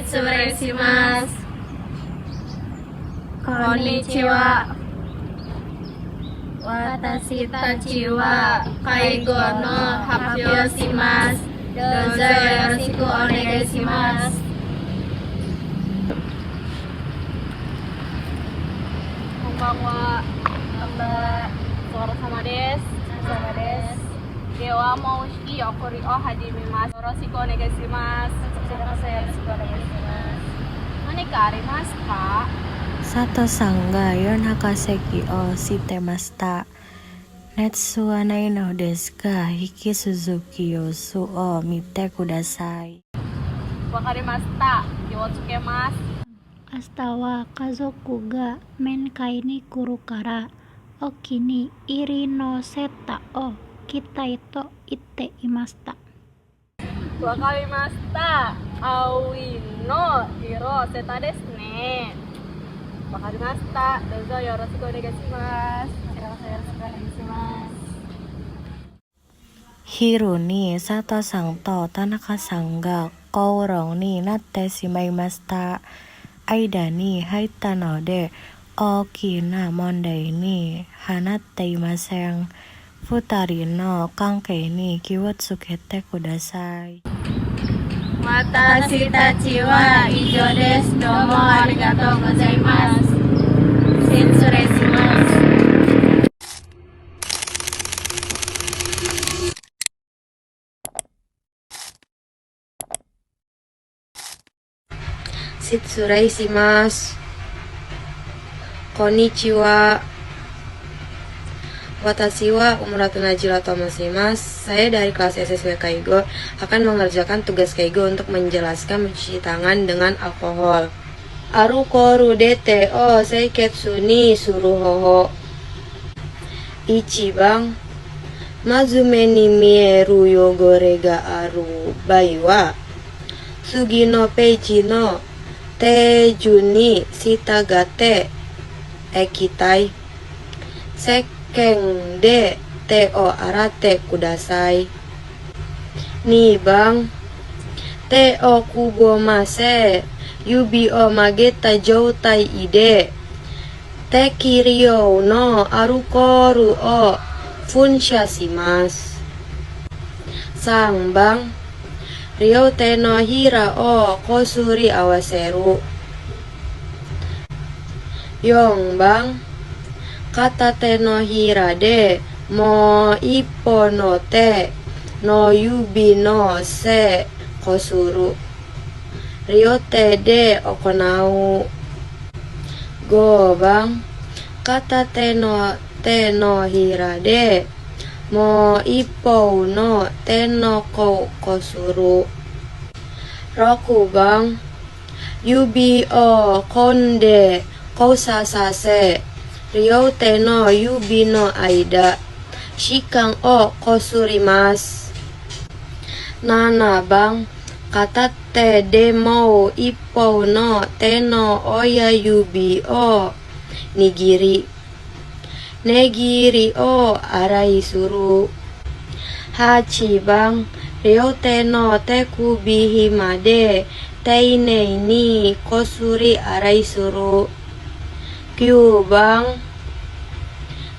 Setsureshimasu. Konnichiwa. Watashi tachi wa kaigo no happyo shimasu. Dozo yoroshiku onegai shimasu. Konbanwa. Soro sama desu. Sama desu. Dewa moushiki yokori o hajimemasu. Yoroshiku onegai shimasu. Yoroshiku onegai shimasu. Nani ka arimasu ka? Sato sanga yon hakaseki o shitemashita. Netsu wa nai no desu ka? Hiki Suzuki yosu o mite kudasai. Wakarimashita. Yotsukemasu. 明日は家族が面会に来るから沖に入りのセッタを着たいと言っていました。 Wakarimashita. Aoi no hiro seta desu ne. Wakarimashita. Dozo yoroshiku onegai shimasu. Yoroshiku onegai shimasu. Hiru ni Sato sang to Tanaka sang ga kourong ni natte shimaimashita. Aida ni haita no de oki na mondai ni hanatte imasen. Futari no kankei ni kiwotsukete kudasai. Watashi tachi wa ijo desu. Domo arigatou gozaimasu. Setsureshimasu. Setsureshimasu. Konnichiwa. Watashi wa Umuratu Najiro tomoshimasu. Saya dari kelas SSW Kaigo akan mengerjakan tugas Kaigo untuk menjelaskan mencuci tangan dengan alkohol. Arukoru dete o seiketsu ni suruhoho. Ichiban mazume ni mieru yogore ga aru bai wa sugi no peiji no teiju ni shitagate ekitai seken de te o arate kudasai. Ni bang te o kubomase yubi o mageta joutai ide te kirio no arukoru o funsha shimasu. Sang bang Ryo te no hira o kosuri awaseru. Yong bang kata te no hira de mo ippo no te no yubi no se kosuru. Ryo te de okonau. Go bang kata te no hira de mo ippo no te no kosuru. Roku bang yubi o konde kousasase. Ryo te no yubi no aida shikan o kosurimasu. Nana bang kata te de mo ippo no te no oya yubi o nigiri. Negiri o arai suru. Hachi bang Ryo te no te kubi himade teinei ni kosuri arai suru. Kyu bang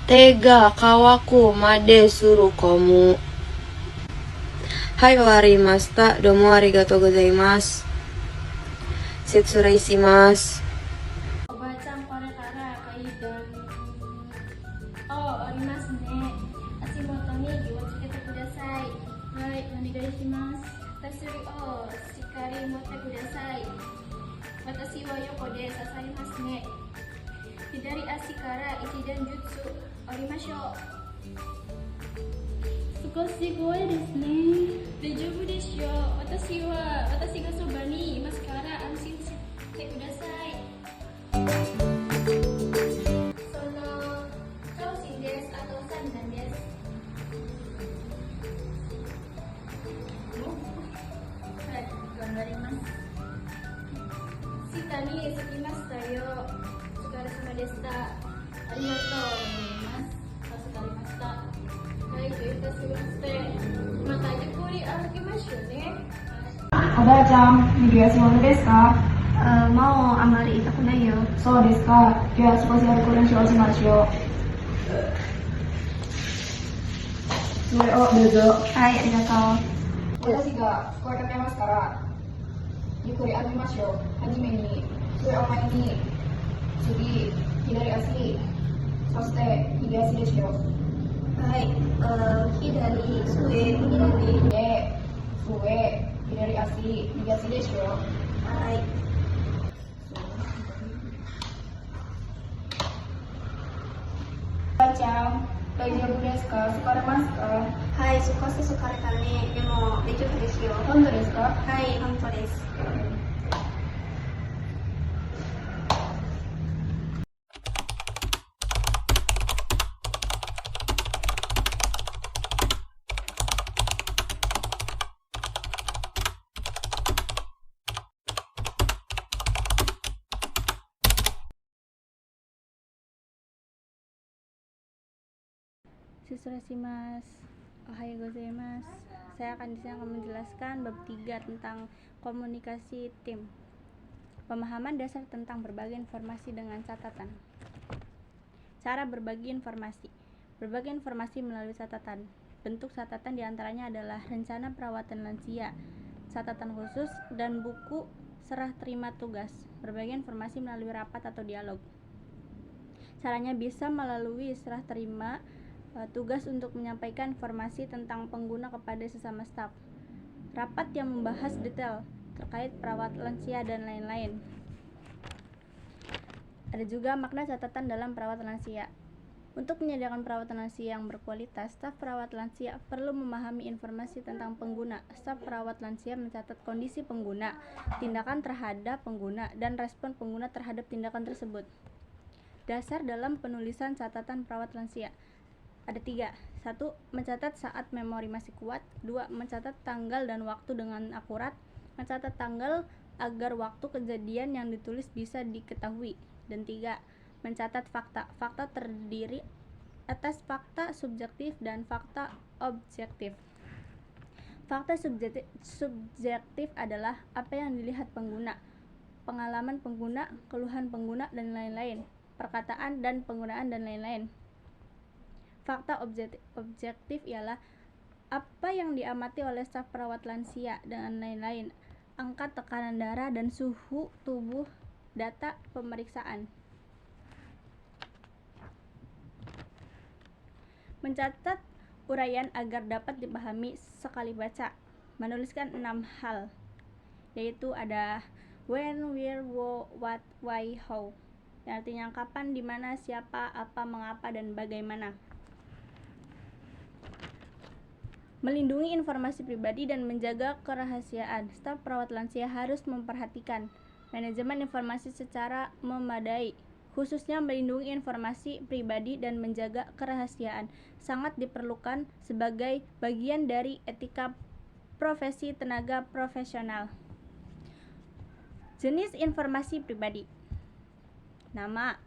tega kawaku made suru komu. Hai warimashita. Domo arigatou gozaimasu. Setsureshimasu. Obachan kore kara kaidan o arimasu ne. Ashimoto ni kiwotsukete kudasai. Hai, onegai shimasu. Tatsuri o shikari motte kudasai. Watashi wa yoko de sasaimasu ne. Hidari ashi kara ichidan jutsu orimashou. Sugoshi goi desu ne. Daijoubu desu yo. Watashi ga soba ni imasu kara anshin shite kudasai. Sono choushin desu atau sandan desu. Hai, ganbarimasu. Shita ni sukimashita yo. Sukarasama deshita. Arigatou gozaimasu. Sukarimashita. Hai, doitashimashite. Mata aja kuri arakimashou ne. おばあちゃん、右足もですか？もうあまり痛くないよ。そうですか。では少し歩く練習をしましょう。それをどうぞ。はい、ありがとう。私が声かけますから、ゆっくり歩きましょう。はじめに、それを前に、次、左足、そして右足でしょう。はい、左、上、左。で、上、左足、右足でしょう。はい。おばあちゃん、大丈夫ですか？疲れますか？はい、少し疲れたね。でも、大丈夫ですよ。本当ですか？はい、本当です。Susurasimasu. Ohayo gozaimasu. Saya di sini akan menjelaskan bab 3 tentang komunikasi tim. Pemahaman dasar tentang berbagi informasi dengan catatan. Cara berbagi informasi. Berbagi informasi melalui catatan. Bentuk catatan diantaranya adalah rencana perawatan lansia, catatan khusus, dan buku serah terima tugas. Berbagi informasi melalui rapat atau dialog. Caranya bisa melalui serah terima tugas untuk menyampaikan informasi tentang pengguna kepada sesama staf, rapat yang membahas detail terkait perawat lansia dan lain-lain. Ada juga makna catatan dalam perawat lansia. Untuk menyediakan perawatan lansia yang berkualitas, staf perawat lansia perlu memahami informasi tentang pengguna. Staf perawat lansia mencatat kondisi pengguna, tindakan terhadap pengguna, dan respon pengguna terhadap tindakan tersebut. Dasar dalam penulisan catatan perawat lansia ada 3. 1. Mencatat saat memori masih kuat. 2. Mencatat tanggal dan waktu dengan akurat. Mencatat tanggal agar waktu kejadian yang ditulis bisa diketahui. Dan 3. Mencatat fakta. Fakta terdiri atas fakta subjektif dan fakta objektif. Fakta subjektif adalah apa yang dilihat pengguna, pengalaman pengguna, keluhan pengguna, dan lain-lain, perkataan dan penggunaan, dan lain-lain. Fakta objektif ialah apa yang diamati oleh staf perawat lansia dan lain-lain, angka tekanan darah dan suhu tubuh, data pemeriksaan. Mencatat uraian agar dapat dipahami sekali baca. Menuliskan 6 hal, yaitu ada when, where, what, why, how. Yang artinya kapan, di mana, siapa, apa, mengapa, dan bagaimana. Melindungi informasi pribadi dan menjaga kerahasiaan. Staf perawat lansia harus memperhatikan manajemen informasi secara memadai, khususnya melindungi informasi pribadi dan menjaga kerahasiaan. Sangat diperlukan sebagai bagian dari etika profesi tenaga profesional. Jenis informasi pribadi: nama,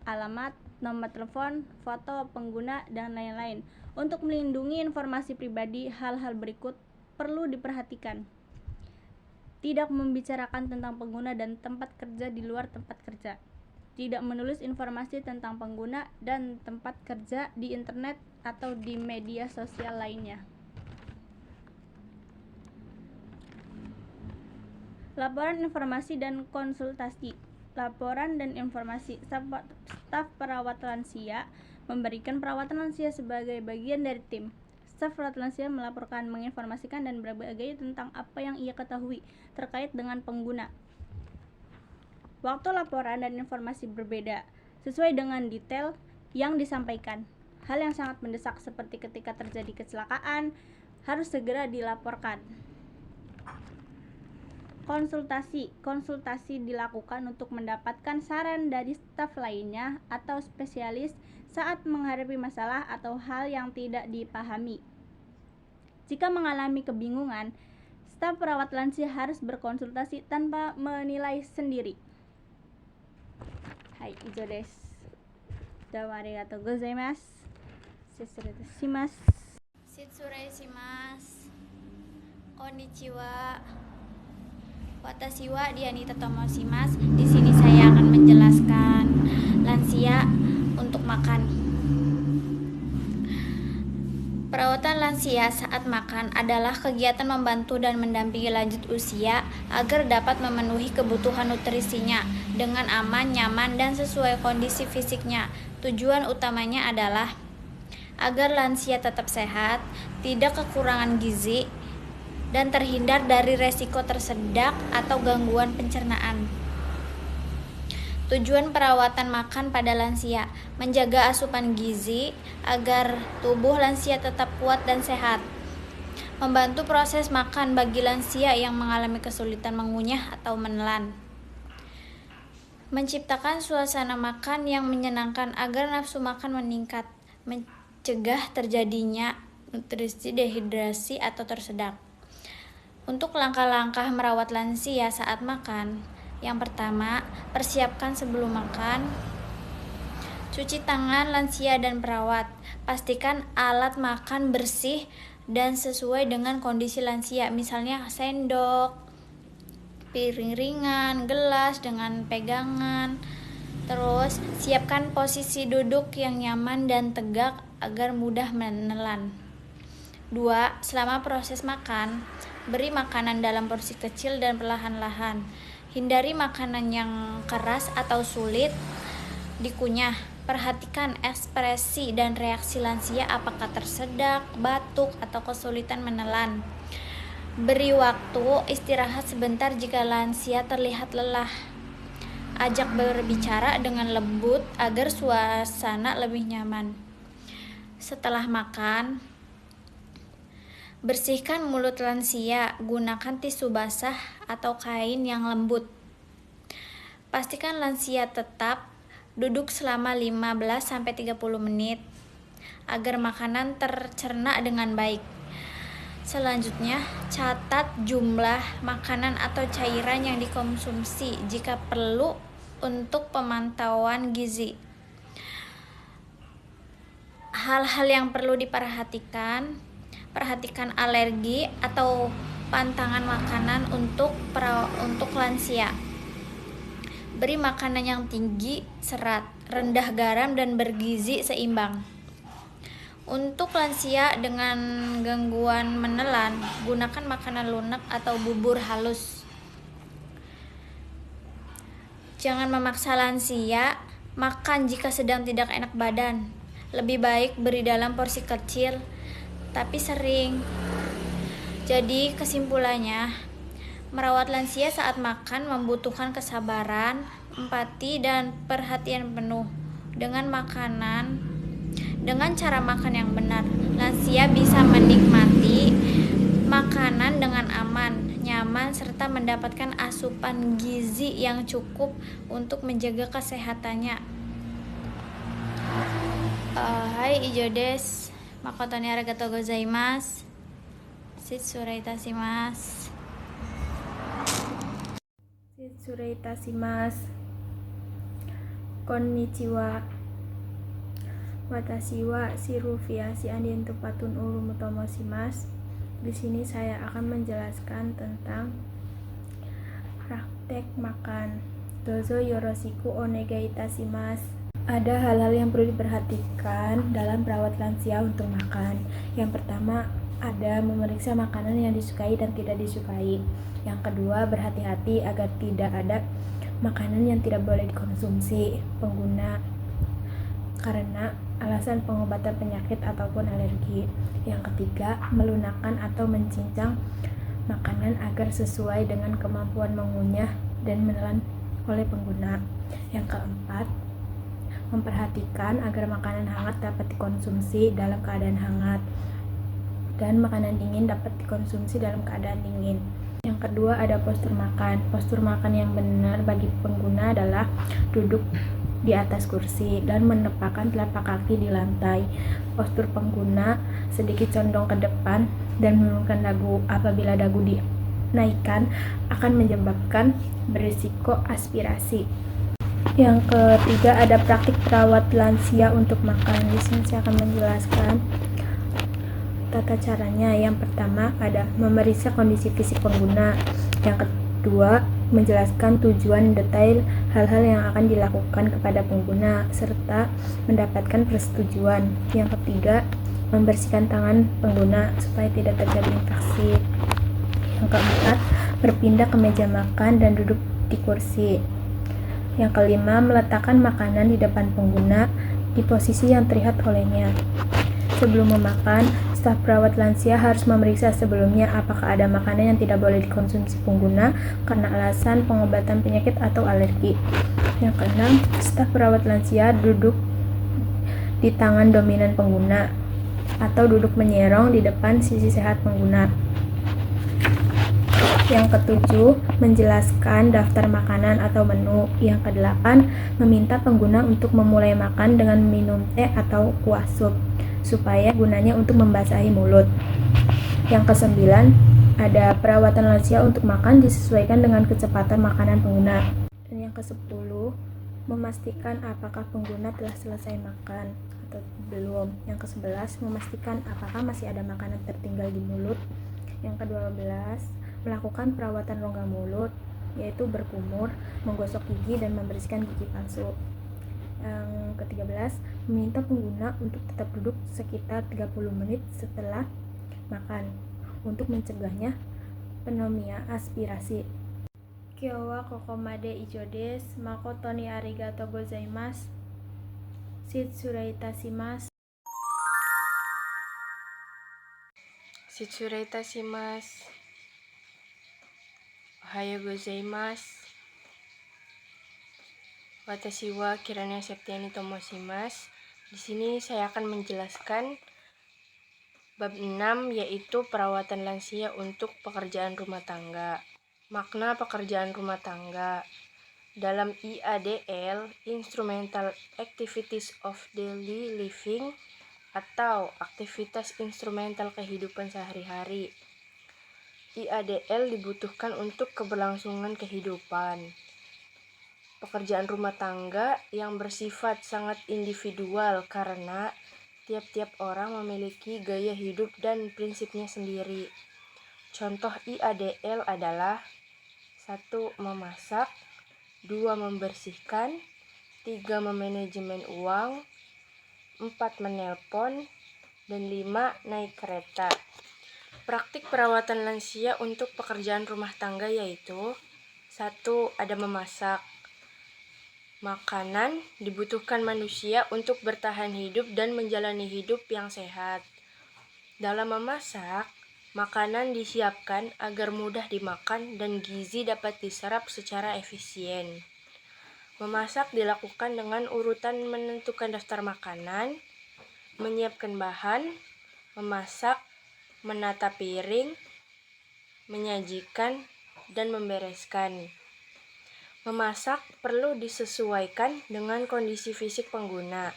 alamat, nomor telepon, foto pengguna, dan lain-lain. Untuk melindungi informasi pribadi, hal-hal berikut perlu diperhatikan. Tidak membicarakan tentang pengguna dan tempat kerja di luar tempat kerja. Tidak menulis informasi tentang pengguna dan tempat kerja di internet atau di media sosial lainnya. Laporan informasi dan konsultasi. Laporan dan informasi. Staf perawat lansia memberikan perawatan lansia sebagai bagian dari tim. Staf perawat lansia melaporkan, menginformasikan, dan berbagi tentang apa yang ia ketahui terkait dengan pengguna. Waktu laporan dan informasi berbeda, sesuai dengan detail yang disampaikan. Hal yang sangat mendesak seperti ketika terjadi kecelakaan harus segera dilaporkan. Konsultasi dilakukan untuk mendapatkan saran dari staf lainnya atau spesialis saat menghadapi masalah atau hal yang tidak dipahami. Jika mengalami kebingungan, staf perawat lansia harus berkonsultasi tanpa menilai sendiri. Hai, ijo desu. Domo arigatou gozaimasu. Shitsurei shimasu. Konnichiwa. Watashi wa Dianita tomoshimasu. Di sini saya akan menjelaskan lansia untuk makan. Perawatan lansia saat makan adalah kegiatan membantu dan mendampingi lanjut usia agar dapat memenuhi kebutuhan nutrisinya dengan aman, nyaman, dan sesuai kondisi fisiknya. Tujuan utamanya adalah agar lansia tetap sehat, tidak kekurangan gizi, dan terhindar dari resiko tersedak atau gangguan pencernaan. Tujuan perawatan makan pada lansia: menjaga asupan gizi agar tubuh lansia tetap kuat dan sehat, membantu proses makan bagi lansia yang mengalami kesulitan mengunyah atau menelan, menciptakan suasana makan yang menyenangkan agar nafsu makan meningkat, mencegah terjadinya nutrisi dehidrasi atau tersedak. Untuk langkah-langkah merawat lansia saat makan: yang pertama, persiapkan sebelum makan. Cuci tangan lansia dan perawat. Pastikan alat makan bersih dan sesuai dengan kondisi lansia, misalnya sendok, piring ringan, gelas dengan pegangan. Terus, siapkan posisi duduk yang nyaman dan tegak agar mudah menelan. 2. Selama proses makan, beri makanan dalam porsi kecil dan perlahan-lahan. Hindari makanan yang keras atau sulit dikunyah. Perhatikan ekspresi dan reaksi lansia, apakah tersedak, batuk, atau kesulitan menelan. Beri waktu istirahat sebentar jika lansia terlihat lelah. Ajak berbicara dengan lembut agar suasana lebih nyaman. Setelah makan, bersihkan mulut lansia, gunakan tisu basah atau kain yang lembut. Pastikan lansia tetap duduk selama 15-30 menit agar makanan tercerna dengan baik. Selanjutnya, catat jumlah makanan atau cairan yang dikonsumsi jika perlu untuk pemantauan gizi. Hal-hal yang perlu diperhatikan: perhatikan alergi atau pantangan makanan untuk lansia. Beri makanan yang tinggi serat, rendah garam, dan bergizi seimbang. Untuk lansia dengan gangguan menelan, gunakan makanan lunak atau bubur halus. Jangan memaksa lansia makan jika sedang tidak enak badan. Lebih baik beri dalam porsi kecil tapi sering. Jadi kesimpulannya, merawat lansia saat makan membutuhkan kesabaran, empati, dan perhatian penuh. Dengan cara makan yang benar, lansia bisa menikmati makanan dengan aman, nyaman, serta mendapatkan asupan gizi yang cukup untuk menjaga kesehatannya. Hai, ijo desu. Makoto ni arigatou gozaimasu. Shitsurei itashimasu. Shitsurei itashimasu. Konnichiwa. Watashi wa Shirufiashi Andien Tupatun Urumu tomoshimasu. Di sini saya akan menjelaskan tentang praktek makan. Dozo yoroshiku onegai itashimasu. Ada hal-hal yang perlu diperhatikan dalam perawat lansia untuk makan. Yang pertama, ada memeriksa makanan yang disukai dan tidak disukai. Yang kedua, berhati-hati agar tidak ada makanan yang tidak boleh dikonsumsi pengguna karena alasan pengobatan penyakit ataupun alergi. Yang ketiga, melunakkan atau mencincang makanan agar sesuai dengan kemampuan mengunyah dan menelan oleh pengguna. Yang keempat, memperhatikan agar makanan hangat dapat dikonsumsi dalam keadaan hangat dan makanan dingin dapat dikonsumsi dalam keadaan dingin. Yang kedua, ada postur makan. Postur makan yang benar bagi pengguna adalah duduk di atas kursi dan menempatkan telapak kaki di lantai. Postur pengguna sedikit condong ke depan dan menurunkan dagu. Apabila dagu dinaikkan akan menyebabkan berisiko aspirasi. Yang ketiga, ada praktik perawat lansia untuk makan. Di sini saya akan menjelaskan tata caranya. Yang pertama, ada memeriksa kondisi fisik pengguna. Yang 2. Menjelaskan tujuan detail hal-hal yang akan dilakukan kepada pengguna, serta mendapatkan persetujuan. Yang ketiga, membersihkan tangan pengguna supaya tidak terjadi infeksi. Yang keempat, berpindah ke meja makan dan duduk di kursi. Yang kelima, meletakkan makanan di depan pengguna di posisi yang terlihat olehnya. Sebelum memakan, staf perawat lansia harus memeriksa sebelumnya apakah ada makanan yang tidak boleh dikonsumsi pengguna karena alasan pengobatan penyakit atau alergi. Yang keenam, staf perawat lansia duduk di tangan dominan pengguna atau duduk menyerong di depan sisi sehat pengguna. Yang ketujuh, menjelaskan daftar makanan atau menu. Yang kedelapan, meminta pengguna untuk memulai makan dengan minum teh atau kuah sup, supaya gunanya untuk membasahi mulut. Yang kesembilan, ada perawatan lansia untuk makan disesuaikan dengan kecepatan makanan pengguna. Dan yang kesepuluh, memastikan apakah pengguna telah selesai makan atau belum. Yang kesebelas, memastikan apakah masih ada makanan tertinggal di mulut. Yang ke-12, melakukan perawatan rongga mulut, yaitu berkumur, menggosok gigi, dan membersihkan gigi palsu. Yang ke-13, meminta pengguna untuk tetap duduk sekitar 30 menit setelah makan untuk mencegahnya pneumonia aspirasi. Kyo wa kokomade ijo desu. Makoto ni arigatou gozaimasu. Shitsurei itashimasu. Shitsurei itashimasu. Ohayo gozaimasu. Watashi wa Kirana Septiani Tomoshimasu. Di sini saya akan menjelaskan bab 6, yaitu perawatan lansia untuk pekerjaan rumah tangga. Makna pekerjaan rumah tangga. Dalam IADL, Instrumental Activities of Daily Living, atau aktivitas instrumental kehidupan sehari-hari. IADL dibutuhkan untuk keberlangsungan kehidupan. Pekerjaan rumah tangga yang bersifat sangat individual karena tiap-tiap orang memiliki gaya hidup dan prinsipnya sendiri. Contoh IADL adalah 1. Memasak, 2. Membersihkan, 3. Memanajemen uang, 4. Menelpon, dan 5. Naik kereta. Praktik perawatan lansia untuk pekerjaan rumah tangga yaitu 1. Ada memasak. Makanan dibutuhkan manusia untuk bertahan hidup dan menjalani hidup yang sehat. Dalam memasak, makanan disiapkan agar mudah dimakan dan gizi dapat diserap secara efisien. Memasak dilakukan dengan urutan menentukan daftar makanan, menyiapkan bahan, memasak, menata piring, menyajikan, dan membereskan. Memasak perlu disesuaikan dengan kondisi fisik pengguna.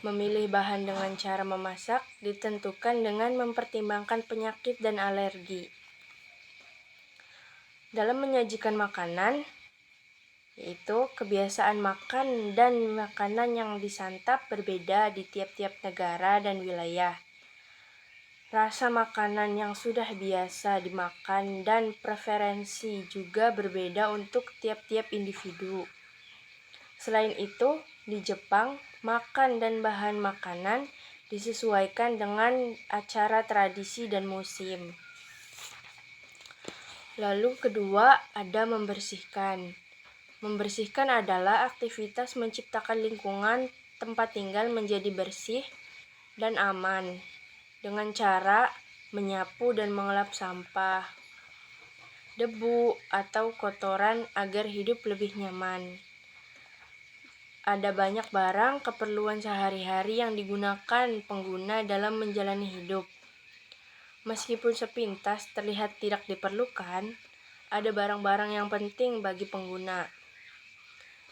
Memilih bahan dengan cara memasak ditentukan dengan mempertimbangkan penyakit dan alergi. Dalam menyajikan makanan, yaitu kebiasaan makan dan makanan yang disantap berbeda di tiap-tiap negara dan wilayah. Rasa makanan yang sudah biasa dimakan dan preferensi juga berbeda untuk tiap-tiap individu. Selain itu, di Jepang, makan dan bahan makanan disesuaikan dengan acara tradisi dan musim. Lalu kedua, ada membersihkan. Membersihkan adalah aktivitas menciptakan lingkungan tempat tinggal menjadi bersih dan aman dengan cara menyapu dan mengelap sampah, debu, atau kotoran agar hidup lebih nyaman. Ada banyak barang keperluan sehari-hari yang digunakan pengguna dalam menjalani hidup. Meskipun sepintas terlihat tidak diperlukan, ada barang-barang yang penting bagi pengguna.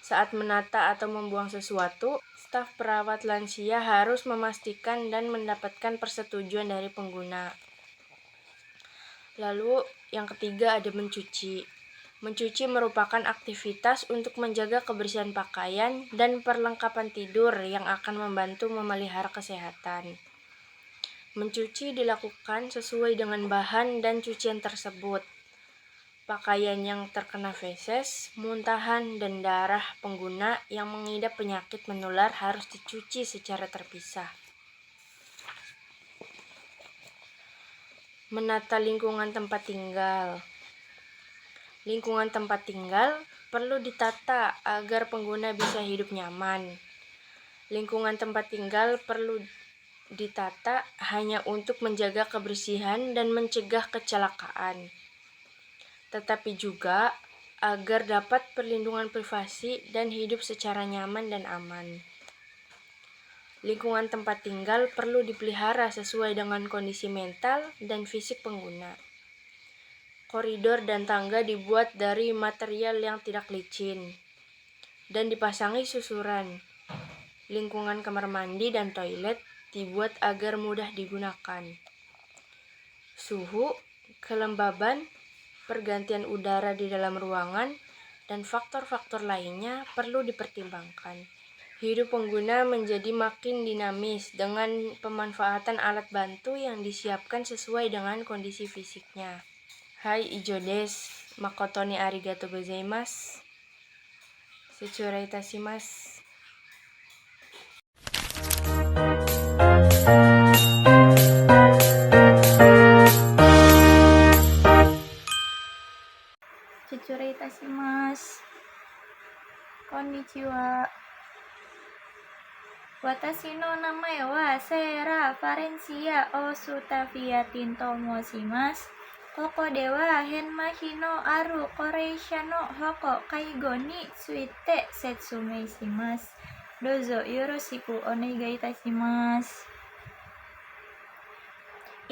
Saat menata atau membuang sesuatu, staf perawat lansia harus memastikan dan mendapatkan persetujuan dari pengguna. Lalu yang ketiga ada mencuci. Mencuci merupakan aktivitas untuk menjaga kebersihan pakaian dan perlengkapan tidur yang akan membantu memelihara kesehatan. Mencuci dilakukan sesuai dengan bahan dan cucian tersebut. Pakaian yang terkena feses, muntahan, dan darah pengguna yang mengidap penyakit menular harus dicuci secara terpisah. Menata lingkungan tempat tinggal. Lingkungan tempat tinggal perlu ditata agar pengguna bisa hidup nyaman. Lingkungan tempat tinggal perlu ditata hanya untuk menjaga kebersihan dan mencegah kecelakaan, tetapi juga agar dapat perlindungan privasi dan hidup secara nyaman dan aman. Lingkungan tempat tinggal perlu dipelihara sesuai dengan kondisi mental dan fisik pengguna. Koridor dan tangga dibuat dari material yang tidak licin dan dipasangi susuran. Lingkungan kamar mandi dan toilet dibuat agar mudah digunakan. Suhu, kelembaban, pergantian udara di dalam ruangan, dan faktor-faktor lainnya perlu dipertimbangkan. Hidup pengguna menjadi makin dinamis dengan pemanfaatan alat bantu yang disiapkan sesuai dengan kondisi fisiknya. Hai ijo desu, makoto ni arigatou gozaimasu. Setsurai itashimasu. Chitsurai itashimasu. Konnichiwa. Watashi no namae wa Seira Farencia Osutafiatin to moshimasu. Koko de wa henmachi no aru koreisha no hoko kaigo ni tsuite setsumei shimasu. Dozo yoroshiku onegai itashimasu.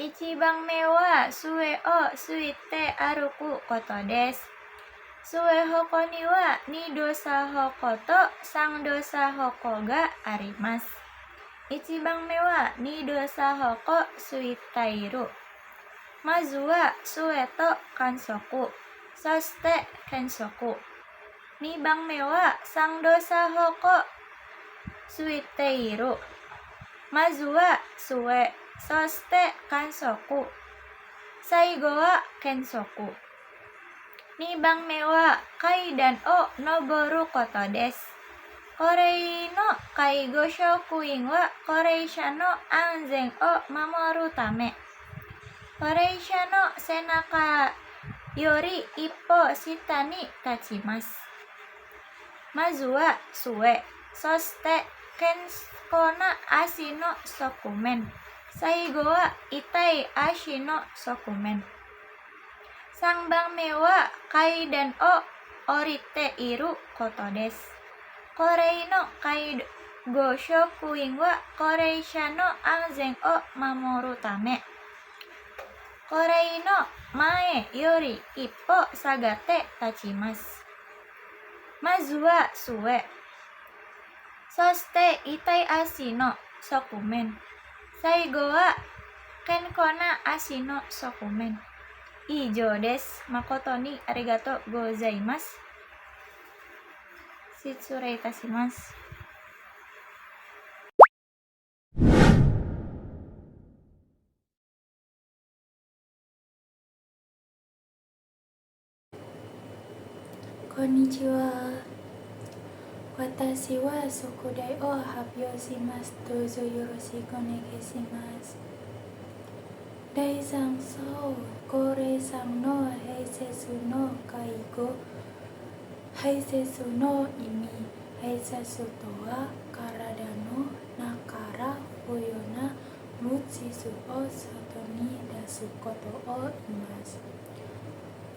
Ichiban me wa sue o suite aruku koto desu. Sue hoko ni wa ni dosa hoko to sang dosa hoko ga arimasu. Ichiban me wa ni dosa hoko suitairu. Mazu wa sue to kansoku, soste kensoku. Nibang me wa sang dosa hoko suiteiru. Mazu wa sue, soste kansoku. Saigo wa kensoku. Nibang me wa kaidan o noboru koto desu. Korei no kaigo shokuin wa koreisha no anzen o mamoru tame. Koreisha no senaka yori ippo shita ni tachimasu. Mazu wa sue, soste kenko na ashi no sokumen. Saigo wa itai ashi no sokumen. Sangbang me wa kaidan o orite iru koto desu. Korei no kaigo shokuin wa koreisha no anzen o mamoru tame. Korei no mae yori ippo sagate tachimasu. Mazu wa sue. Soste itai ashi no sokumen. Saigo wa kenko na ashi no sokumen. Ijo desu. Makoto ni arigatou gozaimasu. Setsurai itashimasu. Konnichiwa. Watashi wa sukudai o habyoshimasu. Dozo yoroshiku onegaishimasu. Daizan so korei-san no heisetsu no kaigo. Heisetsu no imi. Heisetsu to wa karada no nakara fuyo na butsushi o soto ni dasu koto o imasu.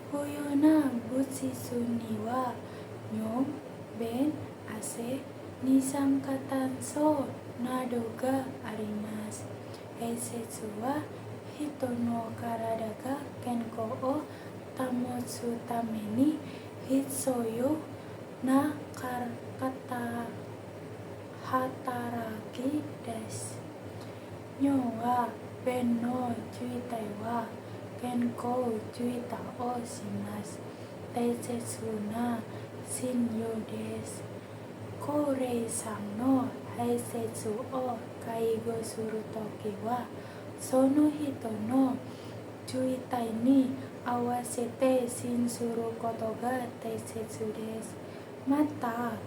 Fuyo na butsushi ni wa nyom, ben, ase, nisankatanso nado ga arimasu. Heisetsu wa hito no karada ga kenko o tamotsu tame ni hitsuyo na kata hataraki desu. Nyo wa ben no juitai wa kenko juita o shimasu. Daisetsu na shinryo desu. Korei-san no heisetsu o kaigo suru toki wa sono hito no juitai ni awasete shinsuru koto ga taisetsu desu. Mata,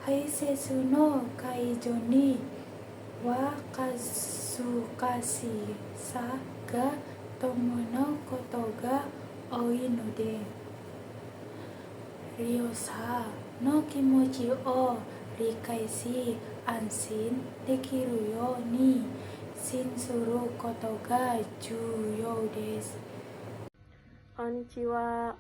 heisetsu no kaijo ni wa kazukashi sa ga tomo no koto ga oi node, ryosa no kimochi o rikai shi anshin dekiru yoうに shinsuru koto ga juyou desu. Konnichiwa.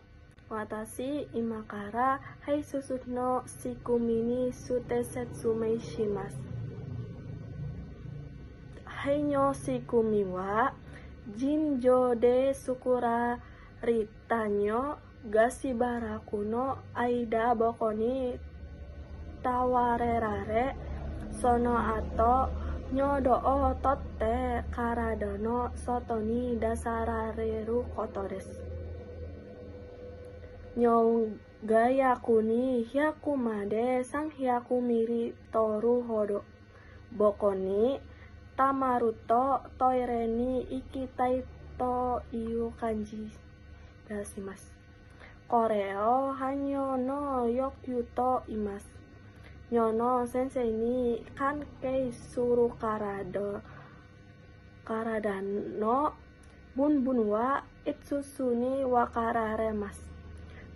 Watashi ima kara heisusut no shikumi ni sutesetsu shimasu. Heino shikumi wa jinjou de sukurarita nyo gashibaraku no aida boko ni tawarerare sono ato nyodo o totte karada no soto ni dasarareru koto desu. Nyougayaku ni hyaku made sanhyaku miri toru hodo. Boko ni tamaru to toire ni ikitai to iu kanji dashimasu. Kore o hanyo no yokyu to imasu. Nyono sensei ni kankei suru karada no bunbun wa itsusu ni wakararemasu.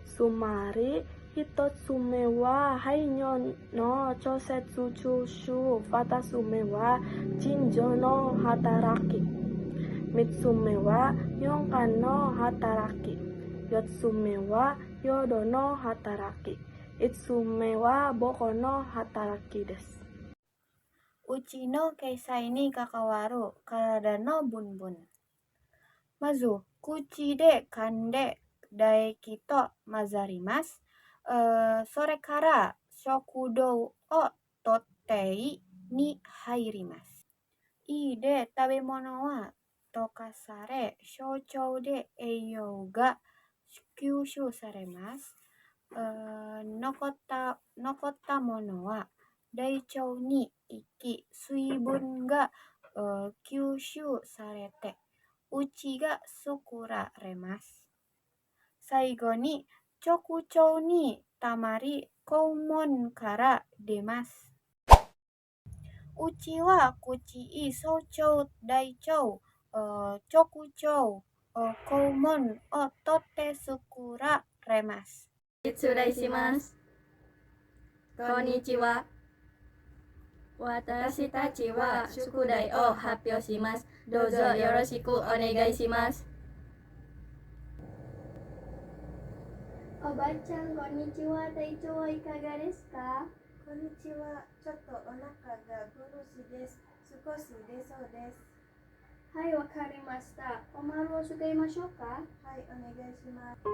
Sumari hitotsume wa hainyo no chosetsu chushu fatasume wa jinjo no hataraki. Mitsume wa yonkan no hataraki. Yotsume wa yodo no hataraki. Itsume wa boko no hataraki desu. Uchi no keisai ni kakawaru karada no bunbun. Mazu, kuchi de kande daeki to mazarimasu. Sore kara shokudou o tottei ni hairimasu. Ii de tabemono wa tokasare shouchou de eiyou ga kyushu saremasu. Nokotta mono wa daichou ni iki suibun ga kyushu sarete uchi ga sukuraremasu. Saigo ni chokuchou ni tamari koumon kara demasu. Uchi wa kuchii souchou daichou chokuchou koumon o totte sukuraremasu. Itsurai shimasu. Konnichiwa. Watashi tachi wa shukudai o happyou shimasu. Douzo yoroshiku onegai shimasu. Oba-chan, konnichiwa. Taichou wa ikaga desu ka? Konnichiwa. Chotto onaka ga gurushi desu. Sukoshi udesou desu. Hai, wakarimashita. Omaru o sugaimashou ka? Hai, onegai shimasu.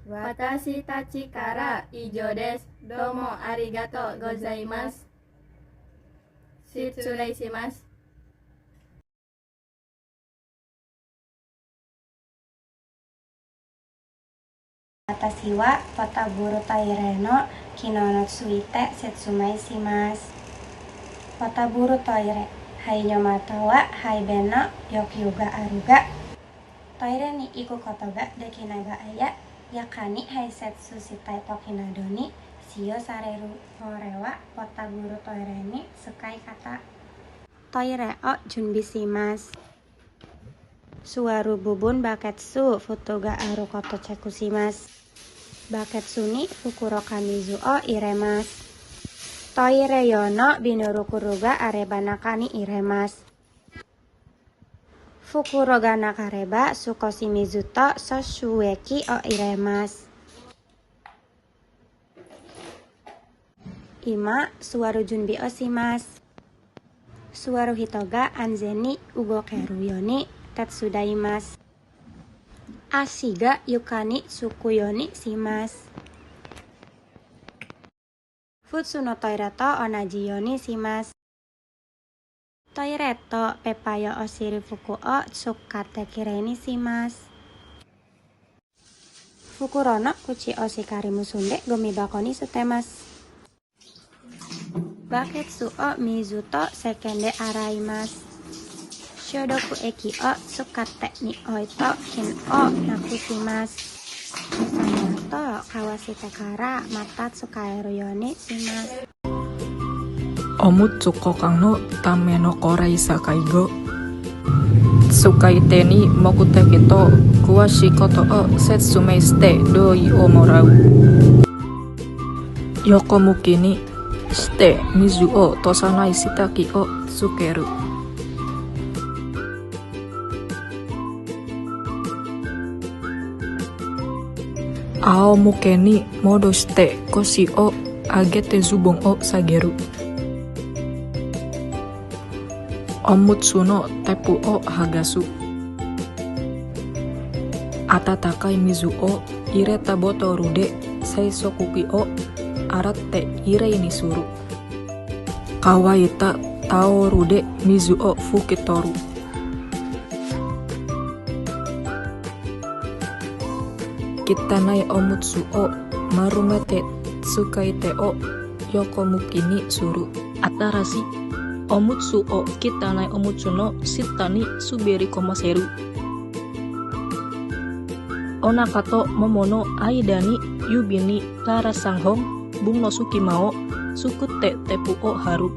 Watashi tachi kara ijo desu. Domo arigatou gozaimasu. Shitsurai shimasu. Watashi wa wataburu toire no kinonotsuite setsumai shimasu. Wataburu toire hainyo mata wa haiben no yokyu ga aru ga. Toire ni iku koto ga dekinaga aya yakani haisetsu shitai tokinado ni shio sareru hore wa wataburu toire ni sukai kata toire o junbi shimasu. Suwaru bubun baketsu futo ga aru koto chekusimasu. Baketsu ni fukuro kamizu o iremasu. Toire yono binurukuru ga areba naka ni iremasu. Fukuro ga nakareba sukoshimizu to soshueki o iremasu. Ima suwaru junbi o shimasu. Suwaru hitoga anzeni ugokeru yoni tetsudaimasu. Ashiga yukani tsukuyoni shimasu. Futsu no toire to onaji yoni shimasu. Toire to pepayo o shirifuku o tsukate kirei ni shimasu. Fukuro no kuchi o shikari musunde gomibako ni sutemasu. Baketsu o mizu to sekende araimasu. Shodoku eki o tsukate ni oito kin o nakushimasu. Misanya to kawashite kara mata tsukaeru yoni shimasu. Omut tsukokang no tame no korai sakaigo. Tsukaite ni mokuteki to kuwashi koto o setsumei shite doi o morau. Yokomuki ni shite mizu o tosanai shitaki o tsukeru. Aomuke ni modo shite koshi o agete zubon o sageru. Omutsu no tepu o hagasu. Atatakai mizu o ireta botoru de seisokuki o aratte irei ni suru. Kawaita taoru de mizu o fukitoru. Kitanai omutsu o marumete tsukaite o yokomuki ni suru. Atarashi omutsu o kitanai omutsu no shita ni suberi komaseru. Onakato momono aida ni yubi ni kara sanghong bung no sukimao sukute tepu o haru.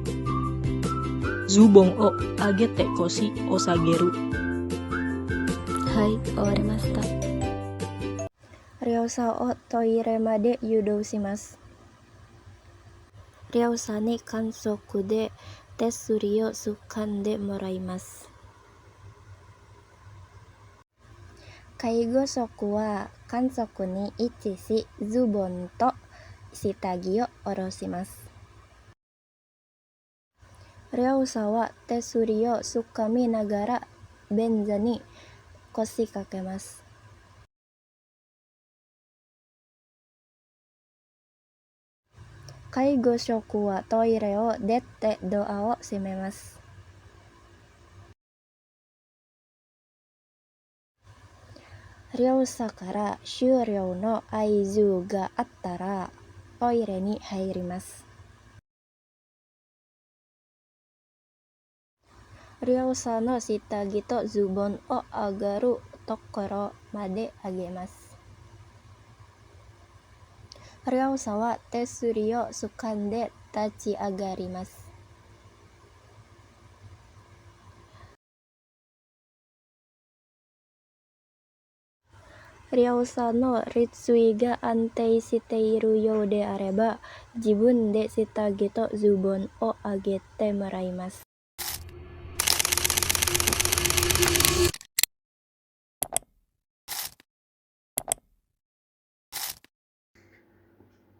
Zubong o agete koshi o sageru. Hai, owarimashita. Ryousa o toirema de yudou-shimasu. Ryousa ni kansoku de tetsuri o sukande moraimasu. Kaigo shoku wa kansoku ni ichi shi zubon to shitagi o oroshimasu. Ryousa wa tetsuri o tsukami nagara benza ni koshikakemasu. Kaigo shoku wa toire o dette doa o shimemasu. Ryousa kara shuryou no aizu ga attara toire ni hairimasu. Ryousa no shitagi to zubon o agaru tokoro made agemasu. Ryousa wa tetsuri o tsukande tachi agarimasu. Ryousa no ritsui ga antei shiteiru you de areba jibun de shitagi to zubon o agete moraimasu.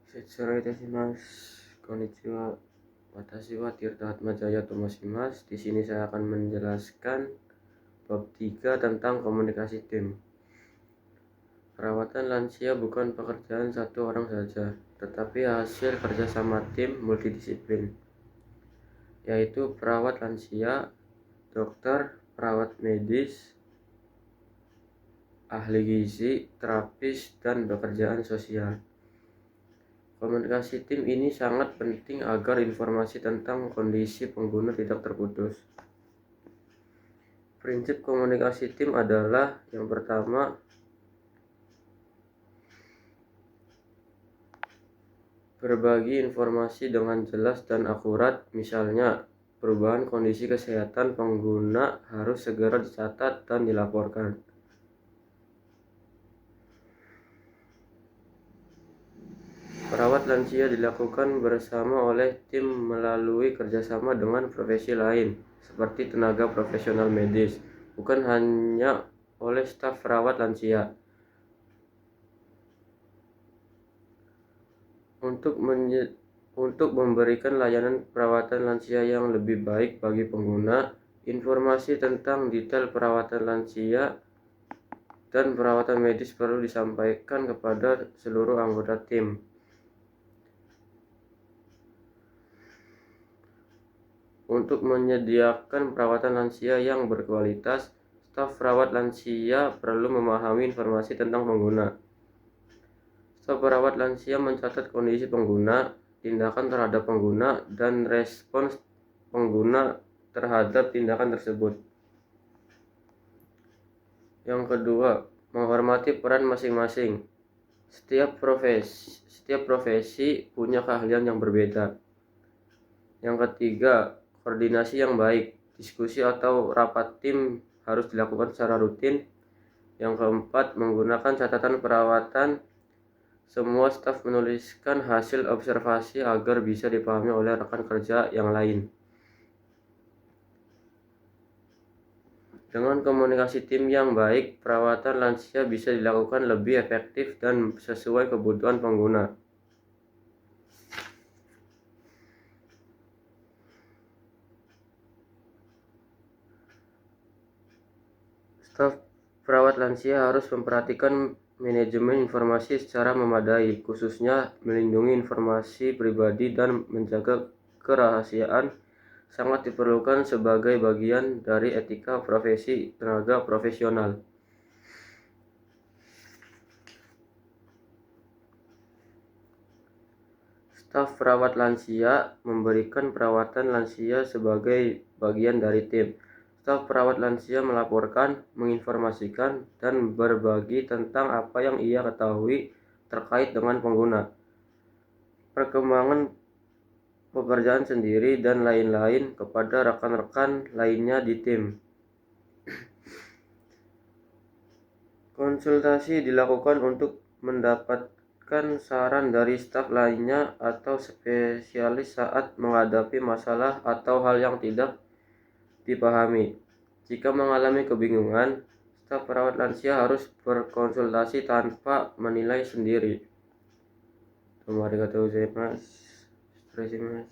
Setsurai itadakimasu. Konnichiwa. Watashi wa Tirta Atmajaya Tomoshimasu. Di sini saya akan menjelaskan bab 3 tentang komunikasi tim. Perawatan lansia bukan pekerjaan satu orang saja, tetapi hasil kerjasama tim multidisiplin, yaitu perawat lansia, dokter, perawat medis, ahli gizi, terapis, dan pekerjaan sosial. Komunikasi tim ini sangat penting agar informasi tentang kondisi pengguna tidak terputus. Prinsip komunikasi tim adalah yang pertama, berbagi informasi dengan jelas dan akurat, misalnya perubahan kondisi kesehatan pengguna harus segera dicatat dan dilaporkan. Perawat lansia dilakukan bersama oleh tim melalui kerjasama dengan profesi lain, seperti tenaga profesional medis, bukan hanya oleh staf perawat lansia. Untuk memberikan layanan perawatan lansia yang lebih baik bagi pengguna, informasi tentang detail perawatan lansia dan perawatan medis perlu disampaikan kepada seluruh anggota tim. Untuk menyediakan perawatan lansia yang berkualitas, staf perawat lansia perlu memahami informasi tentang pengguna. Staf perawat lansia mencatat kondisi pengguna, tindakan terhadap pengguna, dan respons pengguna terhadap tindakan tersebut. Yang kedua, menghormati peran masing-masing. Setiap profesi punya keahlian yang berbeda. Yang ketiga, koordinasi yang baik. Diskusi atau rapat tim harus dilakukan secara rutin. Yang keempat, menggunakan catatan perawatan. Semua staf menuliskan hasil observasi agar bisa dipahami oleh rekan kerja yang lain. Dengan komunikasi tim yang baik, perawatan lansia bisa dilakukan lebih efektif dan sesuai kebutuhan pengguna. Staf perawat lansia harus memperhatikan manajemen informasi secara memadai, khususnya melindungi informasi pribadi dan menjaga kerahasiaan sangat diperlukan sebagai bagian dari etika profesi tenaga profesional. Staf perawat lansia memberikan perawatan lansia sebagai bagian dari tim. Staf perawat lansia melaporkan, menginformasikan, dan berbagi tentang apa yang ia ketahui terkait dengan pengguna, perkembangan pekerjaan sendiri, dan lain-lain kepada rekan-rekan lainnya di tim. Konsultasi dilakukan untuk mendapatkan saran dari staf lainnya atau spesialis saat menghadapi masalah atau hal yang tidak dipahami. Jika mengalami kebingungan, staf perawat lansia harus berkonsultasi tanpa menilai sendiri. Terima kasih.